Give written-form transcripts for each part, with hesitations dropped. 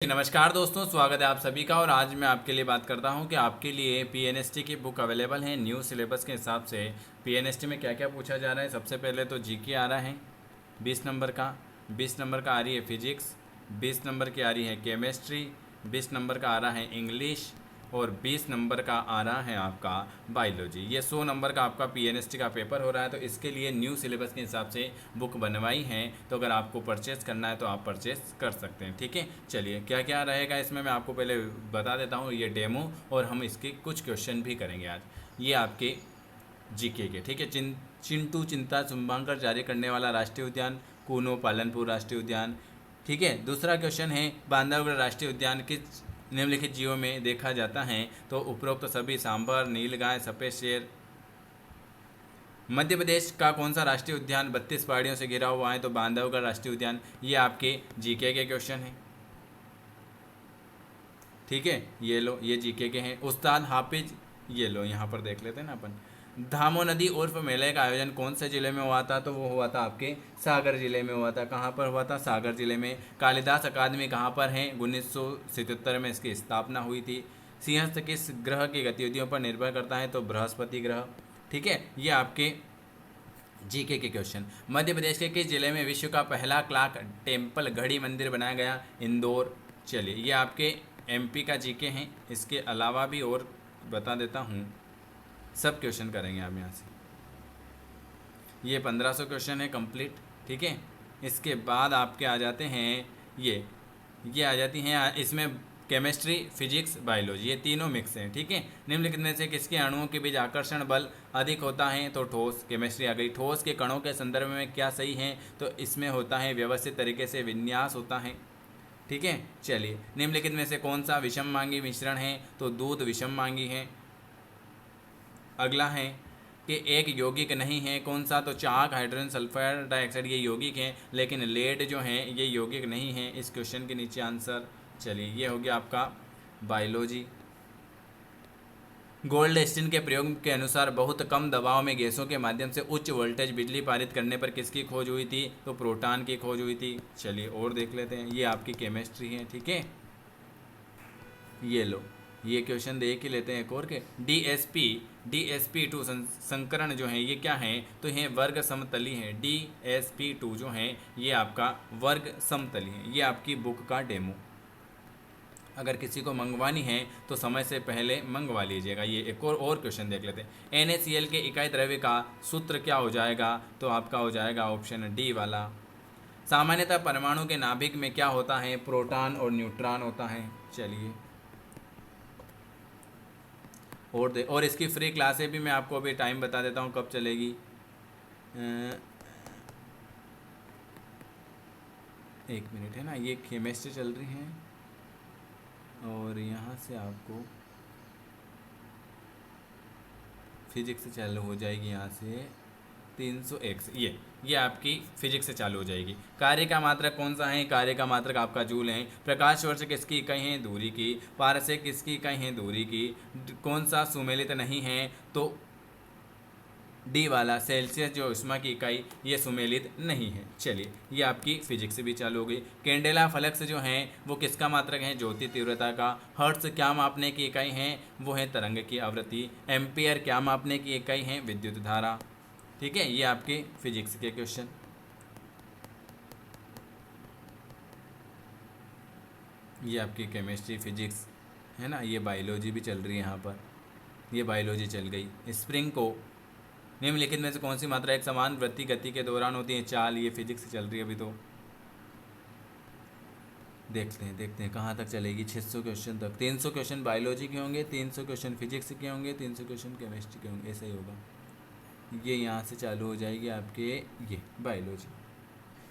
नमस्कार दोस्तों, स्वागत है आप सभी का। और आज मैं आपके लिए बात करता हूं कि आपके लिए पीएनएसटी की बुक अवेलेबल है न्यू सिलेबस के हिसाब से। पीएनएसटी में क्या क्या पूछा जा रहा है। सबसे पहले तो जीके आ रहा है 20 नंबर का। 20 नंबर का आ रही है फिजिक्स, 20 नंबर की आ रही है केमिस्ट्री, 20 नंबर का आ रहा है इंग्लिश और 20 नंबर का आ रहा है आपका बायोलॉजी। ये 100 नंबर का आपका पीएनएसटी का पेपर हो रहा है। तो इसके लिए न्यू सिलेबस के हिसाब से बुक बनवाई है। तो अगर आपको परचेस करना है तो आप परचेस कर सकते हैं। ठीक है, चलिए क्या क्या रहेगा इसमें मैं आपको पहले बता देता हूँ। ये डेमो और हम इसके कुछ क्वेश्चन भी करेंगे आज। ये आपके जीके के, ठीक है। चिंटू चिंता शुभांकर जारी करने वाला राष्ट्रीय उद्यान कूनो पालनपुर राष्ट्रीय उद्यान। ठीक है, दूसरा क्वेश्चन है बांधवगढ़ राष्ट्रीय उद्यान किस निम्नलिखित जीवों में देखा जाता है। तो उपरोक्त तो सभी सांभर, नीलगाय, सफेद शेर। मध्य प्रदेश का कौन सा राष्ट्रीय उद्यान 32 पहाड़ियों से घिरा हुआ है। तो बांधवगढ़ राष्ट्रीय उद्यान। ये आपके जीके के क्वेश्चन हैं। ठीक है, ये लो, ये जीके के हैं। उस्ताद हाफिज, ये लो यहाँ पर देख लेते हैं ना अपन। धामो नदी उर्फ मेले का आयोजन कौन से जिले में हुआ था। तो वो हुआ था आपके सागर जिले में हुआ था। कहाँ पर हुआ था, सागर जिले में। कालिदास अकादमी कहाँ पर है, 1977 में इसकी स्थापना हुई थी। सिंहस्थ किस ग्रह की गतिविधियों पर निर्भर करता है। तो बृहस्पति ग्रह। ठीक है, ये आपके जीके के क्वेश्चन। मध्य प्रदेश के किस जिले में विश्व का पहला क्लॉक टेम्पल घड़ी मंदिर बनाया गया। इंदौर। चलिए, ये आपके एमपी का जीके हैं। इसके अलावा भी और बता देता हूँ, सब क्वेश्चन करेंगे आप यहाँ से। ये 1500 क्वेश्चन है कंप्लीट। ठीक है, इसके बाद आपके आ जाते हैं ये आ जाती हैं इसमें केमिस्ट्री, फिजिक्स, बायोलॉजी, ये तीनों मिक्स हैं। ठीक है, निम्नलिखित में से किसके अणुओं के बीच आकर्षण बल अधिक होता है। तो ठोस। केमिस्ट्री आ गई। ठोस के कणों के संदर्भ में क्या सही है। तो इसमें होता है व्यवस्थित तरीके से विन्यास होता है। ठीक है, चलिए, निम्नलिखित में से कौन सा विषम मांगी मिश्रण है। तो दूध विषम मांगी है। अगला है कि एक यौगिक नहीं है कौन सा। तो चाक, हाइड्रोजन सल्फर डाइऑक्साइड, ये यौगिक हैं। लेकिन लेड जो है ये यौगिक नहीं है। इस क्वेश्चन के नीचे आंसर। चलिए, ये हो गया आपका बायोलॉजी। गोल्ड स्टीन के प्रयोग के अनुसार बहुत कम दबाव में गैसों के माध्यम से उच्च वोल्टेज बिजली पारित करने पर किसकी खोज हुई थी। तो प्रोटॉन की खोज हुई थी। चलिए और देख लेते हैं। ये आपकी केमिस्ट्री है। ठीक है, ये लो, ये क्वेश्चन देख ही लेते हैं एक और के। DSP2 संकरण जो है ये क्या है। तो ये वर्ग समतली है। DSP2 जो है ये आपका वर्ग समतली है। ये आपकी बुक का डेमो। अगर किसी को मंगवानी है तो समय से पहले मंगवा लीजिएगा। ये एक और क्वेश्चन देख लेते हैं। NaCl के इकाई द्रव्य का सूत्र क्या हो जाएगा। तो आपका हो जाएगा ऑप्शन डी वाला। सामान्यतः परमाणु के नाभिक में क्या होता है। प्रोटॉन और न्यूट्रॉन होता है। चलिए और इसकी फ्री क्लासें भी मैं आपको अभी टाइम बता देता हूँ कब चलेगी। एक मिनट है ना, ये केमिस्ट्री चल रही है और यहाँ से आपको फिजिक्स चालू हो जाएगी। यहाँ से 301 से ये आपकी फिजिक्स से चालू हो जाएगी। कार्य का मात्रक कौन सा है। कार्य का मात्रक आपका जूल है। प्रकाश वर्ष किसकी इकाई है। दूरी की। पारसेक किसकी इकाई है। दूरी की। कौन सा सुमेलित नहीं है। तो डी वाला। सेल्सियस जो उष्मा की इकाई ये सुमेलित नहीं है। चलिए, ये आपकी फिजिक्स भी चालू हो गई। कैंडेला फ्लक्स जो है वो किसका मात्रक है। ज्योति तीव्रता का। हर्ट्ज क्या मापने की इकाई है। वो है तरंग की आवृत्ति। एम्पियर क्या मापने की इकाई है। विद्युत धारा। ठीक है, ये आपके फिजिक्स के क्वेश्चन। ये आपकी केमिस्ट्री, फिजिक्स है ना। ये बायोलॉजी भी चल रही है यहाँ पर। ये बायोलॉजी चल गई। स्प्रिंग को निम्नलिखित में से कौन सी मात्रा एक समान वृत्ति गति के दौरान होती है। चाल। ये फिजिक्स चल रही है अभी। तो देखते हैं कहाँ तक चलेगी। 600 क्वेश्चन तक। 300 क्वेश्चन बायोलॉजी के होंगे, 300 क्वेश्चन फिजिक्स के होंगे, 300 क्वेश्चन केमिस्ट्री के होंगे। ऐसा ही होगा। ये यहाँ से चालू हो जाएगी आपके ये बायोलॉजी।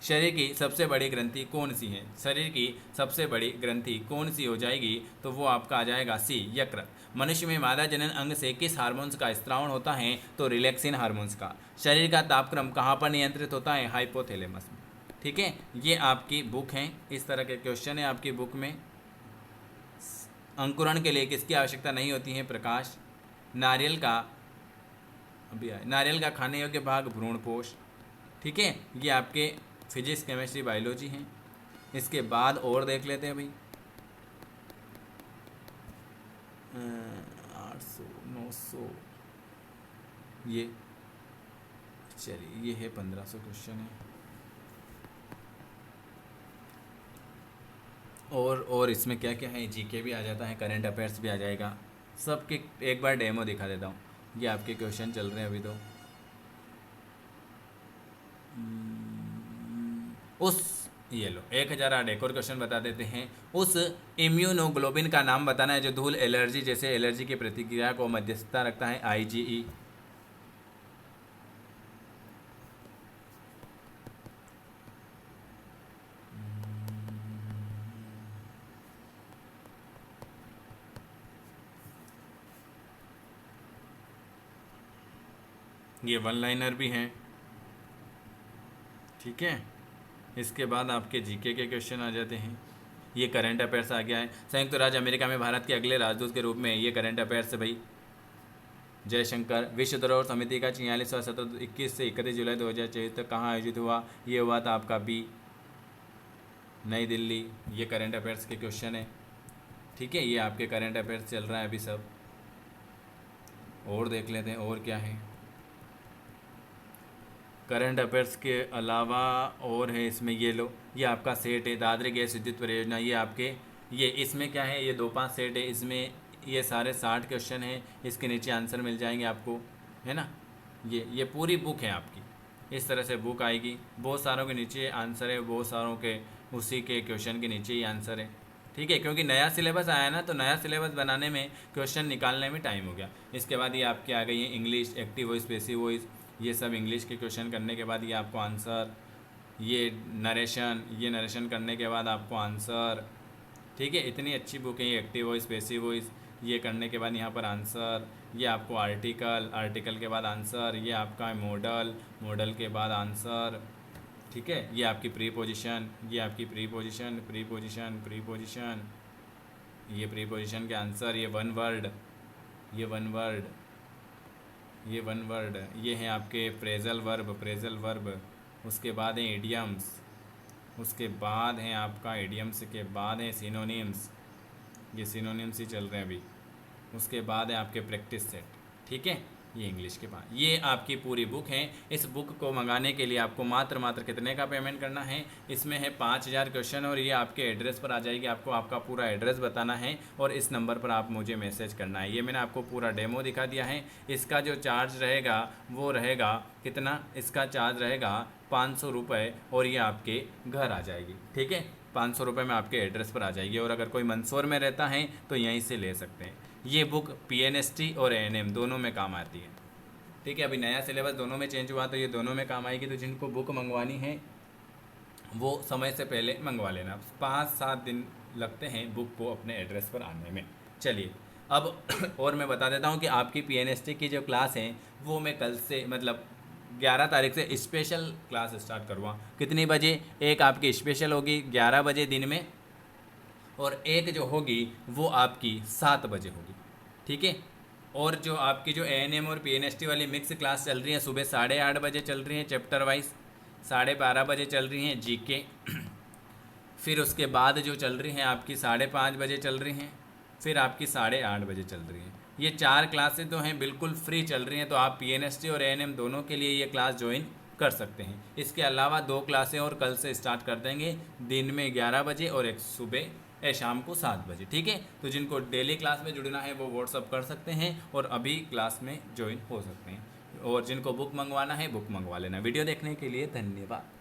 शरीर की सबसे बड़ी ग्रंथि कौन सी है। शरीर की सबसे बड़ी ग्रंथि कौन सी हो जाएगी। तो वो आपका आ जाएगा सी, यकृत। मनुष्य में मादा जनन अंग से किस हार्मोन्स का स्त्रावण होता है। तो रिलैक्सिन हार्मोन्स का। शरीर का तापक्रम कहाँ पर नियंत्रित होता है। हाइपोथैलेमस में। ठीक है, ये आपकी बुक है। इस तरह के क्वेश्चन है आपकी बुक में। अंकुरण के लिए किसकी आवश्यकता नहीं होती है। प्रकाश। नारियल का नारियल का खाने योग्य भाग भ्रूणपोष। ठीक है, ये आपके फिजिक्स, केमिस्ट्री, बायोलॉजी हैं। इसके बाद और देख लेते हैं भाई। 800 900 ये, चलिए ये है 1500 क्वेश्चन है। और इसमें क्या क्या है, जीके भी आ जाता है, करंट अफेयर्स भी आ जाएगा, सबके एक बार डेमो दिखा देता हूँ। ये आपके क्वेश्चन चल रहे हैं अभी तो। उस ये लो 1008 एक और क्वेश्चन बता देते हैं। उस इम्यूनोग्लोबिन का नाम बताना है जो धूल एलर्जी जैसे एलर्जी की प्रतिक्रिया को मध्यस्थता रखता है। आईजीई। ये वन लाइनर भी हैं, ठीक है। इसके बाद आपके जीके के क्वेश्चन आ जाते हैं। ये करंट अफेयर्स आ गया है। संयुक्त राज्य अमेरिका में भारत के अगले राजदूत के रूप में, ये करंट अफेयर्स है भाई। जयशंकर। विश्व धरोहर समिति का 46वां सत्र 21 से 31 जुलाई 2023 तक कहाँ आयोजित हुआ? ये हुआ था आपका बी, नई दिल्ली। ये करंट अफेयर्स के क्वेश्चन है, ठीक है। ये आपके करंट अफेयर्स चल रहा है अभी सब। और देख लेते हैं और क्या है करंट अफेयर्स के अलावा। और है इसमें, ये लो, ये आपका सेट है दादरी गैस विद्युत परियोजना। ये आपके ये इसमें क्या है, ये 2-5 सेट है, इसमें ये सारे 60 क्वेश्चन हैं। इसके नीचे आंसर मिल जाएंगे आपको, है ना। ये पूरी बुक है आपकी, इस तरह से बुक आएगी। बहुत सारों के नीचे आंसर है, बहुत सारों के उसी के क्वेश्चन के नीचे ही आंसर है, ठीक है। क्योंकि नया सिलेबस आया ना, तो नया सिलेबस बनाने में, क्वेश्चन निकालने में टाइम हो गया। इसके बाद ये आपके आ गई है English, active voice, passive voice. ये सब इंग्लिश के क्वेश्चन करने के बाद ये आपको आंसर। ये नरेशन करने के बाद आपको आंसर, ठीक है। इतनी अच्छी बुक है ये, एक्टिव वॉइस, पैसिव वॉइस। ये करने के बाद यहाँ पर आंसर। ये आपको आर्टिकल के बाद आंसर। ये आपका मॉडल के बाद आंसर, ठीक है। ये आपकी प्रीपोजिशन, ये आपकी प्रीपोजिशन। ये प्रीपोजिशन के आंसर। ये वन वर्ड। ये हैं आपके फ्रेजल वर्ब। उसके बाद हैं इडियम्स। उसके बाद हैं आपका इडियम्स के बाद हैं सिनोनिम्स। ये सिनोनिम्स ही चल रहे हैं अभी। उसके बाद है आपके प्रैक्टिस सेट, ठीक है। ये इंग्लिश के बाद ये आपकी पूरी बुक है। इस बुक को मंगाने के लिए आपको मात्र कितने का पेमेंट करना है? इसमें है 5000 क्वेश्चन, और ये आपके एड्रेस पर आ जाएगी। आपको आपका पूरा एड्रेस बताना है और इस नंबर पर आप मुझे मैसेज करना है। ये मैंने आपको पूरा डेमो दिखा दिया है। इसका जो चार्ज रहेगा वो रहेगा कितना? इसका चार्ज रहेगा 500 रुपये, और ये आपके घर आ जाएगी, ठीक है। 500 रुपये में आपके एड्रेस पर आ जाएगी। और अगर कोई मंदसौर में रहता है तो यहीं से ले सकते हैं। ये बुक पीएनएसटी और एएनएम दोनों में काम आती है, ठीक है। अभी नया सिलेबस दोनों में चेंज हुआ तो ये दोनों में काम आएगी। तो जिनको बुक मंगवानी है वो समय से पहले मंगवा लेना। 5-7 दिन लगते हैं बुक को अपने एड्रेस पर आने में। चलिए अब और मैं बता देता हूँ कि आपकी पीएनएसटी की जो क्लास है वो मैं कल से, मतलब 11 तारीख से स्पेशल क्लास स्टार्ट करूँगा। कितनी बजे? एक आपकी स्पेशल होगी 11 बजे दिन में, और एक जो होगी वो आपकी 7 बजे होगी, ठीक है। और जो आपकी जो एएनएम और पीएनएसटी वाली मिक्स क्लास चल रही है, सुबह 8:30 बजे चल रही हैं चैप्टर वाइज, 12:30 बजे चल रही हैं जीके। फिर उसके बाद जो चल रही हैं आपकी 5:30 बजे चल रही हैं, फिर आपकी 8:30 बजे चल रही हैं। ये 4 क्लासें तो हैं बिल्कुल फ्री चल रही हैं। तो आप पीएनएसटी और एएनएम दोनों के लिए ये क्लास ज्वाइन कर सकते हैं। इसके अलावा 2 क्लासें और कल से स्टार्ट कर देंगे, दिन में 11 बजे और एक सुबह शाम को 7 बजे, ठीक है। तो जिनको डेली क्लास में जुड़ना है वो व्हाट्सअप कर सकते हैं और अभी क्लास में ज्वाइन हो सकते हैं। और जिनको बुक मंगवाना है बुक मंगवा लेना। वीडियो देखने के लिए धन्यवाद।